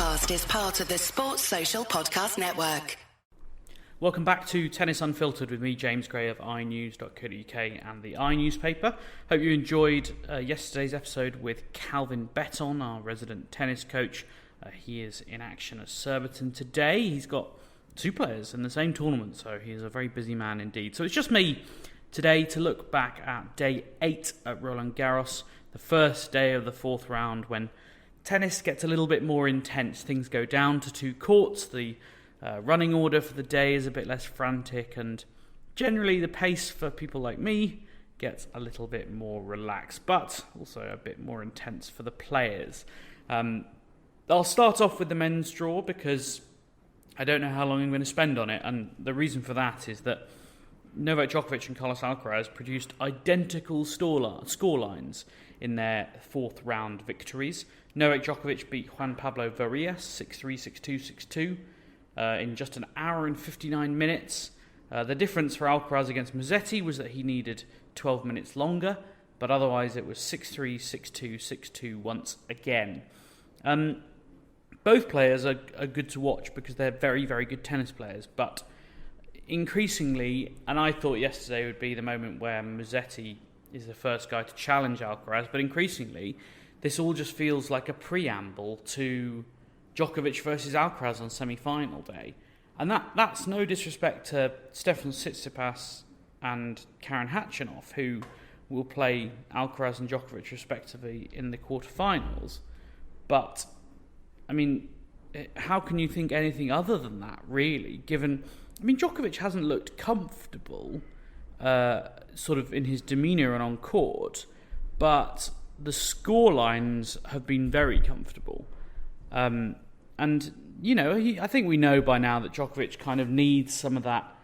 podcast is part of the Sports Social Podcast Network. Welcome back to Tennis Unfiltered with me, James Gray of iNews.co.uk and the iNewspaper. Hope you enjoyed yesterday's episode with Calvin Betton, our resident tennis coach. He is in action at Surbiton today. He's got two players in the same tournament, so he is a very busy man indeed. So it's just me today to look back at day 8 at Roland Garros, the first day of the fourth round when tennis gets a little bit more intense. Things go down to 2 courts. The running order for the day is a bit less frantic, and generally the pace for people like me gets a little bit more relaxed, but also a bit more intense for the players. I'll start off with the men's draw because I don't know how long I'm going to spend on it, and the reason for that is that Novak Djokovic and Carlos Alcaraz produced identical scorelines in their fourth round victories. Novak Djokovic beat Juan Pablo Varillas 6-3, 6-2, 6-2 in just an hour and 59 minutes. The difference for Alcaraz against Musetti was that he needed 12 minutes longer, but otherwise it was 6-3, 6-2, 6-2 once again. Both players are good to watch because they're very, very good tennis players, but increasingly, and I thought yesterday would be the moment where Musetti is the first guy to challenge Alcaraz, but increasingly this all just feels like a preamble to Djokovic versus Alcaraz on semi-final day. And that's no disrespect to Stefan Tsitsipas and Karen Khachanov, who will play Alcaraz and Djokovic respectively in the quarterfinals. But, I mean, how can you think anything other than that, really, given... I mean, Djokovic hasn't looked comfortable, sort of in his demeanour and on court, but the scorelines have been very comfortable. And, you know, I think we know by now that Djokovic kind of needs some of that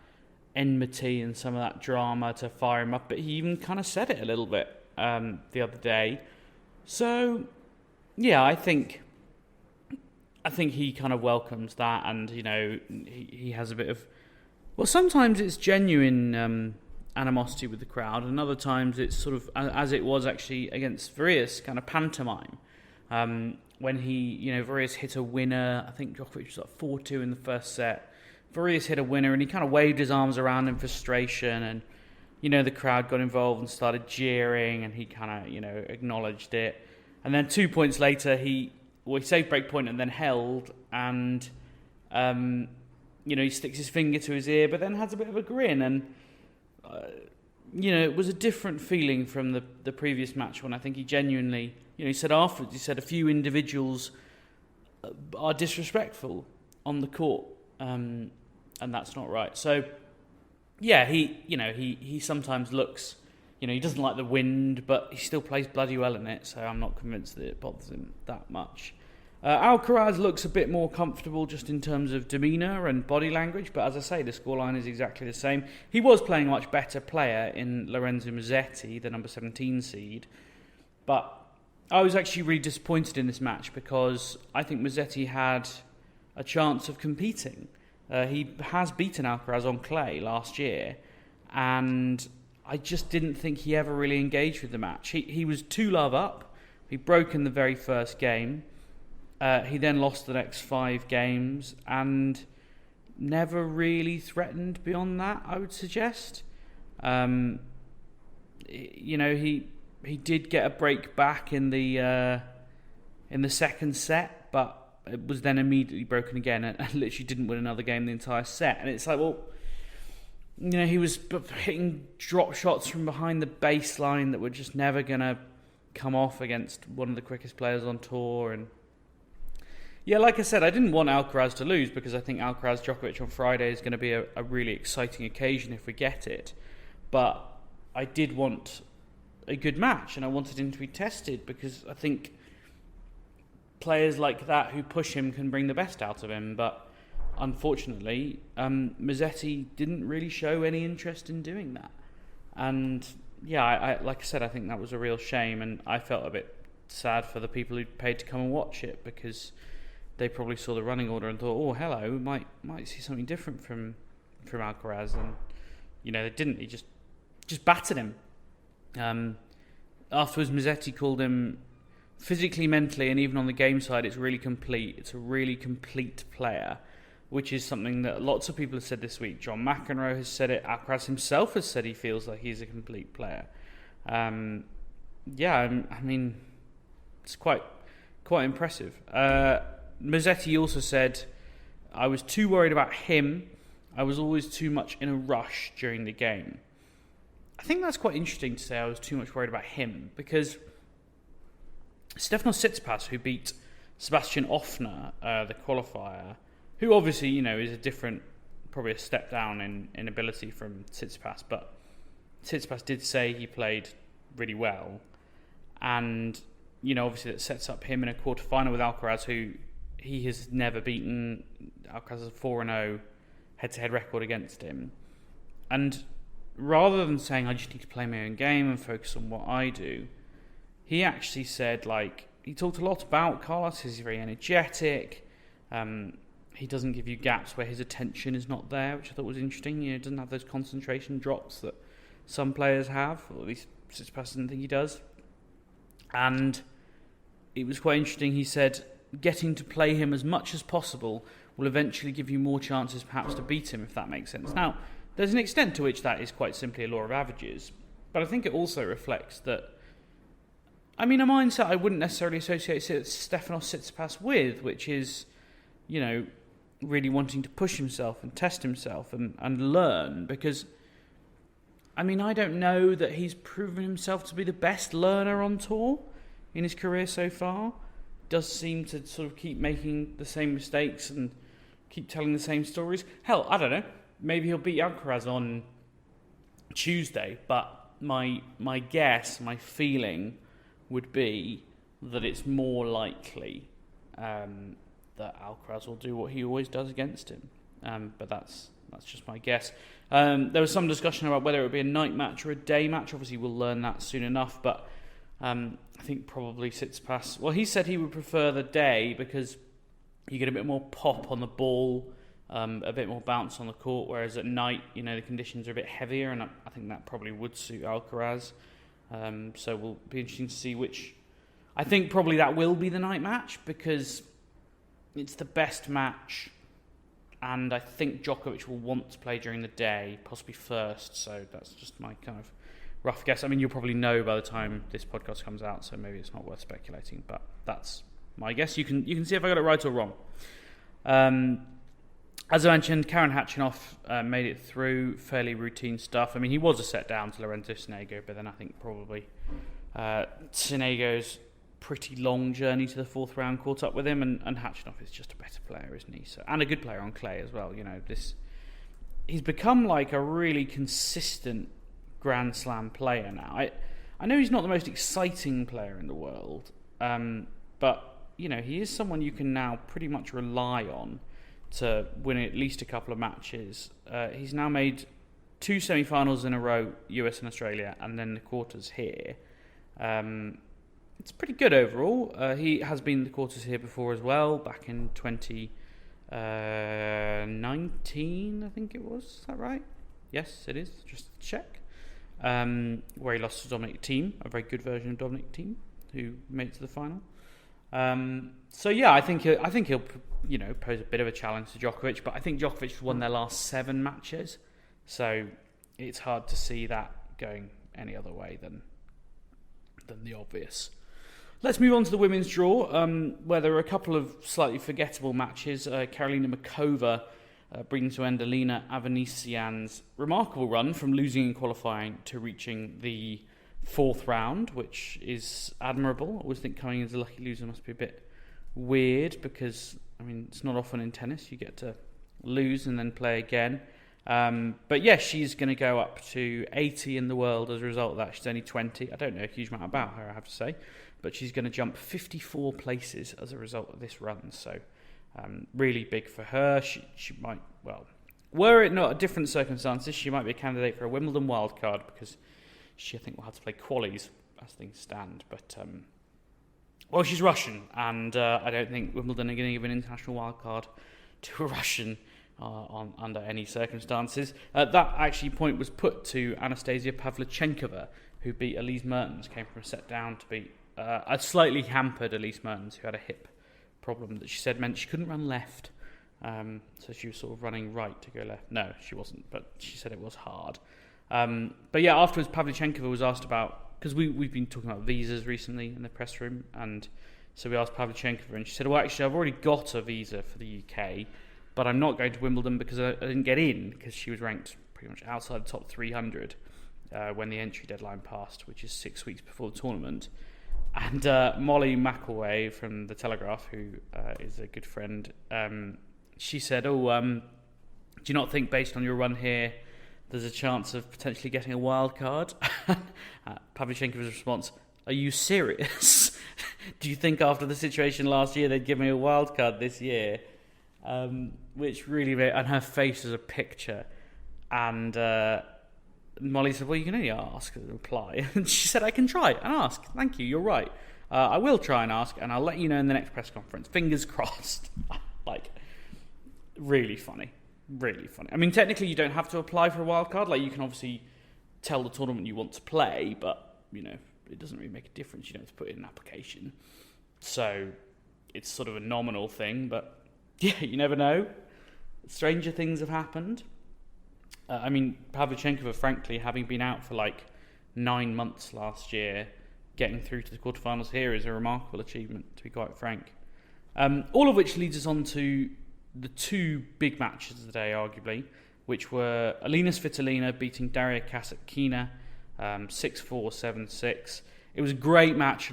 enmity and some of that drama to fire him up, but he even kind of said it a little bit the other day. So, yeah, I think he kind of welcomes that, and, you know, he has a bit of... Well, sometimes it's genuine animosity with the crowd, and other times it's sort of, as it was actually against Varillas, kind of pantomime. When Varillas hit a winner, I think Djokovic was like 4-2 in the first set. Varillas hit a winner, and he kind of waved his arms around in frustration, and, you know, the crowd got involved and started jeering, and he kind of, you know, acknowledged it. And then 2 points later, he saved break point and then held, and... he sticks his finger to his ear, but then has a bit of a grin. And, it was a different feeling from the previous match when I think he genuinely, he said afterwards, he said a few individuals are disrespectful on the court, and that's not right. So, yeah, he sometimes looks, he doesn't like the wind, but he still plays bloody well in it, so I'm not convinced that it bothers him that much. Alcaraz looks a bit more comfortable just in terms of demeanour and body language, but as I say, the scoreline is exactly the same. He was playing a much better player in Lorenzo Musetti, the number 17 seed, but I was actually really disappointed in this match because I think Musetti had a chance of competing. He has beaten Alcaraz on clay last year, and I just didn't think he ever really engaged with the match. He was 2-love up. He broke in the very first game. He then lost the next 5 games and never really threatened beyond that, I would suggest. He did get a break back in the second set, but it was then immediately broken again and literally didn't win another game the entire set. And it's like, well, he was hitting drop shots from behind the baseline that were just never going to come off against one of the quickest players on tour. And yeah, like I said, I didn't want Alcaraz to lose because I think Alcaraz-Djokovic on Friday is going to be a really exciting occasion if we get it. But I did want a good match, and I wanted him to be tested because I think players like that who push him can bring the best out of him. But unfortunately, Musetti didn't really show any interest in doing that. And yeah, I like I said, I think that was a real shame, and I felt a bit sad for the people who paid to come and watch it because they probably saw the running order and thought, oh, hello, we might see something different from Alcaraz. And, they didn't. He just battered him. Afterwards, Musetti called him physically, mentally, and even on the game side, it's really complete. It's a really complete player, which is something that lots of people have said this week. John McEnroe has said it. Alcaraz himself has said he feels like he's a complete player. I mean, it's quite impressive. Musetti also said, I was too worried about him. I was always too much in a rush during the game. I think that's quite interesting to say I was too much worried about him, because Stefanos Tsitsipas, who beat Sebastian Ofner, the qualifier, who obviously, is a different, probably a step down in ability from Tsitsipas, but Tsitsipas did say he played really well. And, obviously that sets up him in a quarterfinal with Alcaraz, who he has never beaten. Alcaraz has a 4-0 head-to-head record against him. And rather than saying, I just need to play my own game and focus on what I do, he actually said, he talked a lot about Carlos. He's very energetic. He doesn't give you gaps where his attention is not there, which I thought was interesting. He doesn't have those concentration drops that some players have, or at least Tsitsipas doesn't think he does. And it was quite interesting. He said, getting to play him as much as possible will eventually give you more chances perhaps to beat him, if that makes sense. Now, there's an extent to which that is quite simply a law of averages, but I think it also reflects that, a mindset I wouldn't necessarily associate Stefanos Tsitsipas with, which is, really wanting to push himself and test himself and learn, because, I don't know that he's proven himself to be the best learner on tour in his career so far. Does seem to sort of keep making the same mistakes and keep telling the same stories. Hell, I don't know. Maybe he'll beat Alcaraz on Tuesday, but my guess, my feeling would be that it's more likely that Alcaraz will do what he always does against him. But that's just my guess. There was some discussion about whether it would be a night match or a day match. Obviously, we'll learn that soon enough, but I think probably Tsitsipas. Well, he said he would prefer the day because you get a bit more pop on the ball, a bit more bounce on the court, whereas at night, the conditions are a bit heavier, and I think that probably would suit Alcaraz. So we'll be interesting to see which. I think probably that will be the night match because it's the best match, and I think Djokovic will want to play during the day, possibly first. So that's just my kind of rough guess. You'll probably know by the time this podcast comes out, so maybe it's not worth speculating, but that's my guess. You can see if I got it right or wrong. As I mentioned, Karen Khachanov made it through, fairly routine stuff. He was a set down to Lorenzo Sonego, but then I think probably Sonego's pretty long journey to the fourth round caught up with him, and Khachanov is just a better player, isn't he? So, and a good player on clay as well. He's become like a really consistent Grand Slam player now. I know he's not the most exciting player in the world, but he is someone you can now pretty much rely on to win at least a couple of matches. He's now made 2 semi-finals in a row, US and Australia, and then the quarters here. It's pretty good overall. He has been the quarters here before as well, back in 2019, I think it was. Is that right? Yes, it is. Just check. Where he lost to Dominic Thiem, a very good version of Dominic Thiem, who made it to the final. So yeah, I think he'll pose a bit of a challenge to Djokovic, but I think Djokovic has won their last 7 matches, so it's hard to see that going any other way than the obvious. Let's move on to the women's draw, where there are a couple of slightly forgettable matches. Karolina Muchova brings to end Alina Avanesian's remarkable run from losing in qualifying to reaching the 4th round, which is admirable. I always think coming as a lucky loser must be a bit weird because, it's not often in tennis you get to lose and then play again. But yeah, she's going to go up to 80 in the world as a result of that. She's only 20. I don't know a huge amount about her, I have to say, but she's going to jump 54 places as a result of this run. So really big for her. She might, were it not a different circumstances, she might be a candidate for a Wimbledon wildcard because she, I think, will have to play qualies as things stand. But, she's Russian, and I don't think Wimbledon are going to give an international wildcard to a Russian under any circumstances. That actually point was put to Anastasia Pavlyuchenkova, who beat Elise Mertens, came from a set down to beat slightly hampered Elise Mertens, who had a hip problem that she said meant she couldn't run left. So she was sort of running right to go left. No, she wasn't, but she said it was hard. But yeah, afterwards, Pavlyuchenkova was asked about, because we've been talking about visas recently in the press room, and so we asked Pavlyuchenkova, and she said, well, actually, I've already got a visa for the UK, but I'm not going to Wimbledon because I didn't get in, because she was ranked pretty much outside the top 300 when the entry deadline passed, which is 6 weeks before the tournament. And Molly McElway from The Telegraph, who is a good friend, she said, do you not think, based on your run here, there's a chance of potentially getting a wild card? Pavlyuchenkova's response, are you serious? Do you think after the situation last year they'd give me a wild card this year? Which really made, and her face is a picture. And Molly said, well, you can only ask and reply. And she said, I can try and ask. Thank you, you're right. I will try and ask, and I'll let you know in the next press conference. Fingers crossed. Like, really funny. Really funny. I mean, technically, you don't have to apply for a wild card. Like, you can obviously tell the tournament you want to play, but, you know, it doesn't really make a difference. You don't have to put in an application. So, it's sort of a nominal thing, but, yeah, you never know. Stranger things have happened. I mean, Pavlyuchenkova, frankly, having been out for like 9 months last year, getting through to the quarterfinals here is a remarkable achievement, to be quite frank. All of which leads us on to the two big matches of the day, arguably, which were Alina Svitolina beating Daria Kasatkina 6-4, 7-6. It was a great match,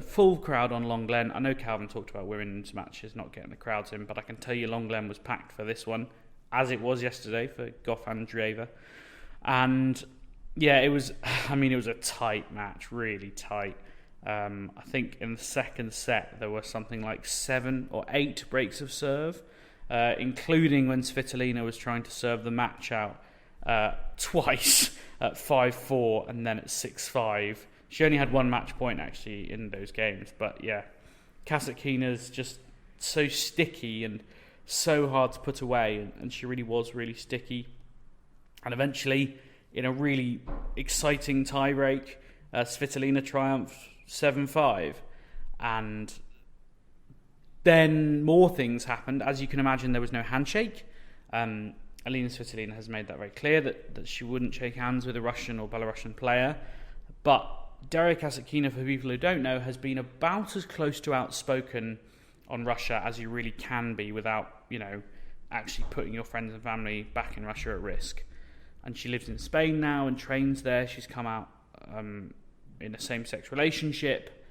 full crowd on Long Glen. I know Calvin talked about women's matches not getting the crowds in, but I can tell you Long Glen was packed for this one, as it was yesterday for Gauff and Andreeva. And yeah, it was a tight match, really tight. I think in the second set there were something like 7 or 8 breaks of serve, including when Svitolina was trying to serve the match out twice at 5-4 and then at 6-5. She only had one match point actually in those games, but yeah, Kasatkina's just so sticky and so hard to put away, and she really was really sticky. And eventually, in a really exciting tiebreak, Svitolina triumphed 7-5. And then more things happened. As you can imagine, there was no handshake. Alina Svitolina has made that very clear, that she wouldn't shake hands with a Russian or Belarusian player. But Daria Kasatkina, for people who don't know, has been about as close to outspoken on Russia as you really can be without, you know, actually putting your friends and family back in Russia at risk. And she lives in Spain now and trains there. She's come out in a same-sex relationship.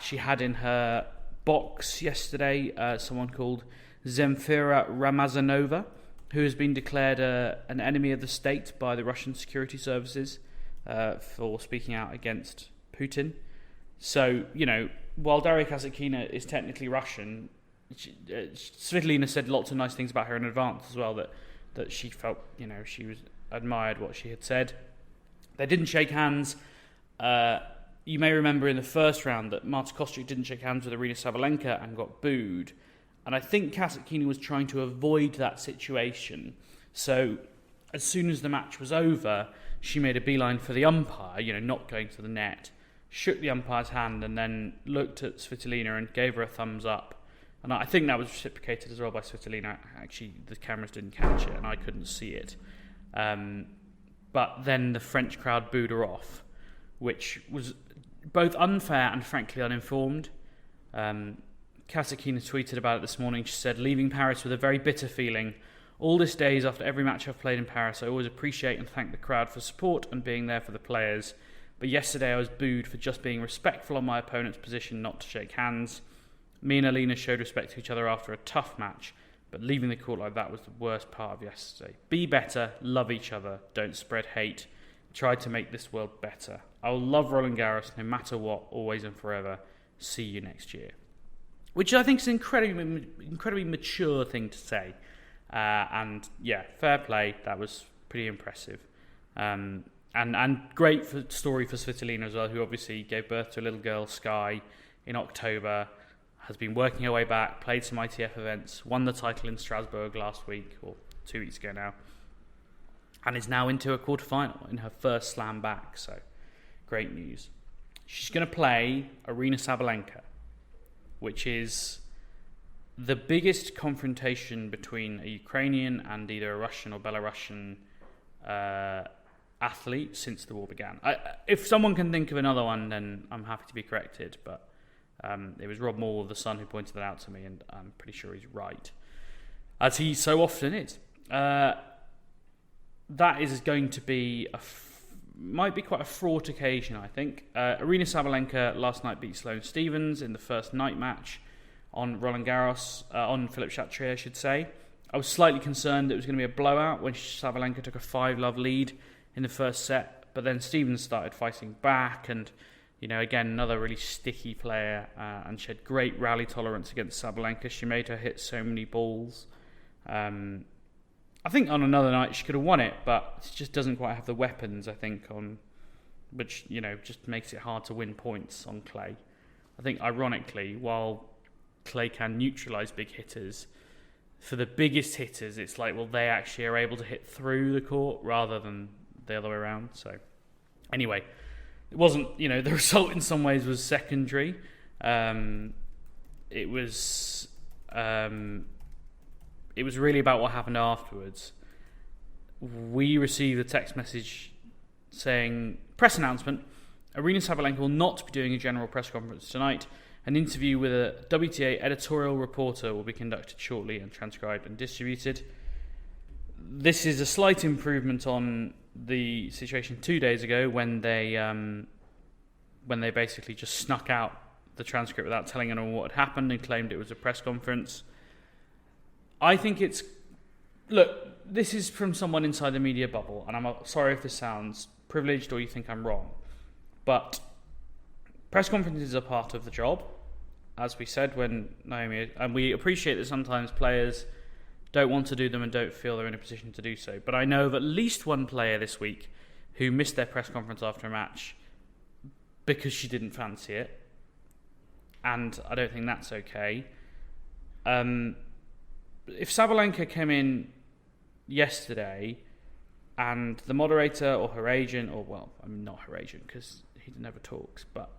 She had in her box yesterday someone called Zemfira Ramazanova, who has been declared an enemy of the state by the Russian security services for speaking out against Putin. So, you know, while Daria Kasatkina is technically Russian, Svitolina said lots of nice things about her in advance as well, that she felt, you know, she was admired what she had said. They didn't shake hands. You may remember in the first round that Marta Kostyuk didn't shake hands with Aryna Sabalenka and got booed. And I think Kasatkina was trying to avoid that situation. So as soon as the match was over, she made a beeline for the umpire, you know, not going to the net, shook the umpire's hand and then looked at Svitolina and gave her a thumbs up. And I think that was reciprocated as well by Svitolina. Actually, the cameras didn't catch it and I couldn't see it. But then the French crowd booed her off, which was both unfair and frankly uninformed. Kasatkina tweeted about it this morning. She said, leaving Paris with a very bitter feeling. All this days after every match I've played in Paris, I always appreciate and thank the crowd for support and being there for the players. But yesterday I was booed for just being respectful on my opponent's position not to shake hands. Me and Alina showed respect to each other after a tough match, but leaving the court like that was the worst part of yesterday. Be better, love each other, don't spread hate. Try to make this world better. I will love Roland Garros no matter what, always and forever. See you next year. Which I think is an incredibly mature thing to say. And yeah, fair play. That was pretty impressive. And great story for Svitolina as well, who obviously gave birth to a little girl, Sky, in October. Has been working her way back, played some ITF events, won the title in Strasbourg last week, or 2 weeks ago now, and is now into a quarterfinal in her first slam back, so great news. she's going to play Aryna Sabalenka, which is the biggest confrontation between a Ukrainian and either a Russian or Belarusian athlete since the war began. If someone can think of another one, then I'm happy to be corrected, but it was Rob Moore of The Sun who pointed that out to me, and I'm pretty sure he's right, as he so often is. That is going to be might be quite a fraught occasion, I think. Aryna Sabalenka last night beat Sloane Stephens in the first night match on Roland Garros, on Philippe Chatrier, I should say. I was slightly concerned it was going to be a blowout when Sabalenka took a 5-love lead in the first set, but then Stephens started fighting back, and again, another really sticky player, and she had great rally tolerance against Sabalenka. She made her hit so many balls. I think on another night she could have won it, but she just doesn't quite have the weapons, I think, which just makes it hard to win points on clay. I think, ironically, while clay can neutralise big hitters, for the biggest hitters, it's like, well, they actually are able to hit through the court rather than the other way around. So, anyway, it wasn't, the result in some ways was secondary. It was really about what happened afterwards. We received a text message saying, press announcement, Aryna Sabalenka will not be doing a general press conference tonight. An interview with a WTA editorial reporter will be conducted shortly and transcribed and distributed. This is a slight improvement on the situation 2 days ago when they basically just snuck out the transcript without telling anyone what had happened and claimed it was a press conference. I think this is from someone inside the media bubble, and I'm sorry if this sounds privileged or you think I'm wrong, but press conferences are part of the job, as we said when Naomi, and we appreciate that sometimes players don't want to do them and don't feel they're in a position to do so. But I know of at least one player this week who missed their press conference after a match because she didn't fancy it, and I don't think that's okay. If Sabalenka came in yesterday and the moderator or her agent, not her agent because he never talks, but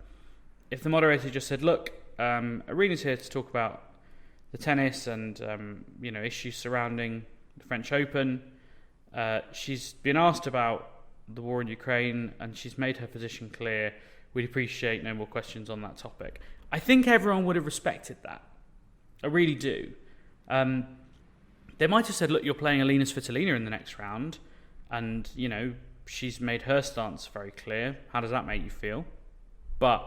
if the moderator just said, look, Aryna's here to talk about the tennis and issues surrounding the French Open, she's been asked about the war in Ukraine and she's made her position clear, we'd appreciate no more questions on that topic. I think everyone would have respected that. I really do. They might have said, look, you're playing Alina Svitolina in the next round, and she's made her stance very clear. How does that make you feel? But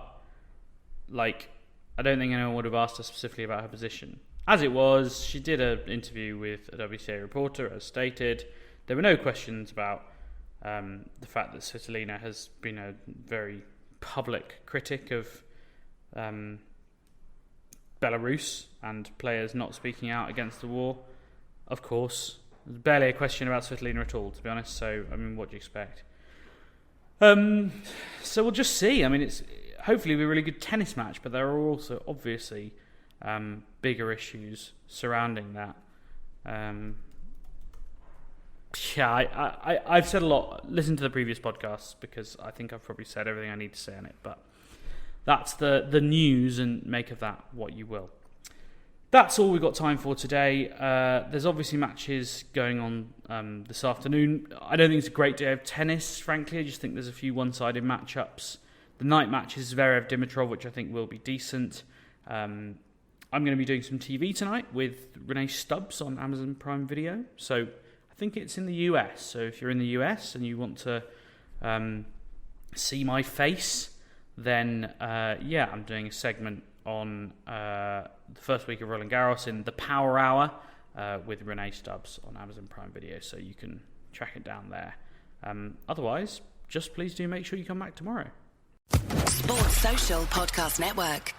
I don't think anyone would have asked her specifically about her position. As it was, she did an interview with a WTA reporter, as stated. There were no questions about the fact that Svitolina has been a very public critic of Belarus and players not speaking out against the war. Of course, there's barely a question about Svitolina at all, to be honest. So, what do you expect? So we'll just see. It's hopefully a really good tennis match, but there are also obviously bigger issues surrounding that. I've said a lot. Listen to the previous podcasts because I think I've probably said everything I need to say on it. But that's the news, and make of that what you will. That's all we've got time for today. There's obviously matches going on this afternoon. I don't think it's a great day of tennis, frankly. I just think there's a few one-sided matchups. The night match is Zverev Dimitrov, which I think will be decent. I'm going to be doing some TV tonight with Renee Stubbs on Amazon Prime Video. So I think it's in the US. So if you're in the US and you want to see my face, then I'm doing a segment on the first week of Roland Garros in the Power Hour with Renee Stubbs on Amazon Prime Video, so you can track it down there. Otherwise, just please do make sure you come back tomorrow. Sports Social Podcast Network.